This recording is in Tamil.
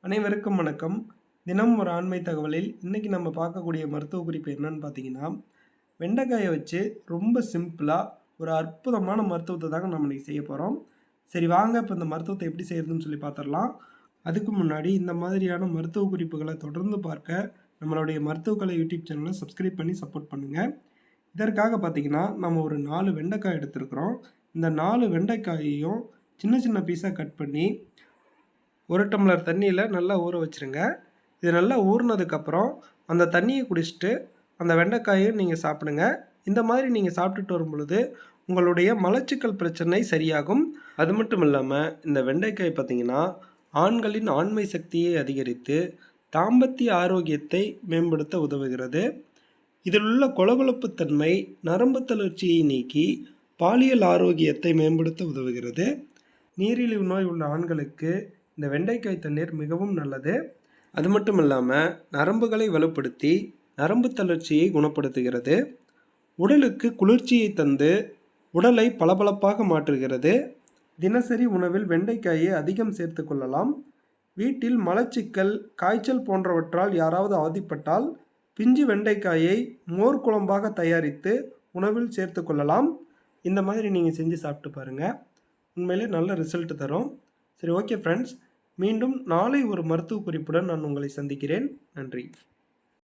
அனைவருக்கும் வணக்கம். தினம் ஒரு ஆண்மை தகவலில் இன்னைக்கு நம்ம பார்க்கக்கூடிய மருத்துவ குறிப்பு என்னன்னு பார்த்தீங்கன்னா, வெண்டைக்காயை வச்சு ரொம்ப சிம்பிளாக ஒரு அற்புதமான மருத்துவத்தை தாங்க நம்ம இன்னைக்கு செய்ய போகிறோம். சரி வாங்க இப்போ இந்த மருத்துவத்தை எப்படி செய்யறதுன்னு சொல்லி பார்த்துடலாம். அதுக்கு முன்னாடி இந்த மாதிரியான மருத்துவ குறிப்புகளை தொடர்ந்து பார்க்க நம்மளுடைய மருத்துவக்கலை யூடியூப் சேனலை சப்ஸ்கிரைப் பண்ணி சப்போர்ட் பண்ணுங்கள். இதற்காக பார்த்தீங்கன்னா நம்ம ஒரு 4 வெண்டைக்காய் எடுத்துருக்குறோம். இந்த 4 வெண்டைக்காயையும் சின்ன சின்ன பீஸாக கட் பண்ணி 1 டம்ளர் தண்ணியில் நல்லா ஊற வச்சுருங்க. இது நல்லா ஊறினதுக்கப்புறம் அந்த தண்ணியை குடிச்சிட்டு அந்த வெண்டைக்காயும் நீங்கள் சாப்பிடுங்க. இந்த மாதிரி நீங்கள் சாப்பிட்டுட்டு வரும் பொழுது உங்களுடைய மலச்சிக்கல் பிரச்சனை சரியாகும். அது மட்டும் இல்லாமல் இந்த வெண்டைக்காய் பார்த்திங்கன்னா ஆண்களின் ஆண்மை சக்தியை அதிகரித்து தாம்பத்திய ஆரோக்கியத்தை மேம்படுத்த உதவுகிறது. இதில் உள்ள கொலகொலப்புத்தன்மை நரம்பு தளர்ச்சியை நீக்கி பாலியல் ஆரோக்கியத்தை மேம்படுத்த உதவுகிறது. நீரிழிவு நோய் உள்ள ஆண்களுக்கு இந்த வெண்டைக்காய் தண்ணீர் மிகவும் நல்லது. அது மட்டும் இல்லாமல் நரம்புகளை வலுப்படுத்தி நரம்பு தளர்ச்சியை குணப்படுத்துகிறது. உடலுக்கு குளிர்ச்சியை தந்து உடலை பளபளப்பாக மாற்றுகிறது. தினசரி உணவில் வெண்டைக்காயை அதிகம் சேர்த்து கொள்ளலாம். வீட்டில் மலச்சிக்கல் காய்ச்சல் போன்றவற்றால் யாராவது அவதிப்பட்டால் பிஞ்சு வெண்டைக்காயை மோர் குழம்பாக தயாரித்து உணவில் சேர்த்து கொள்ளலாம். இந்த மாதிரி நீங்கள் செஞ்சு சாப்பிட்டு பாருங்கள், உண்மையிலே நல்ல ரிசல்ட் தரும். சரி, ஓகே ஃப்ரெண்ட்ஸ், மீண்டும் நாளை ஒரு மருத்துவ குறிப்புடன் நான் உங்களை சந்திக்கிறேன். நன்றி.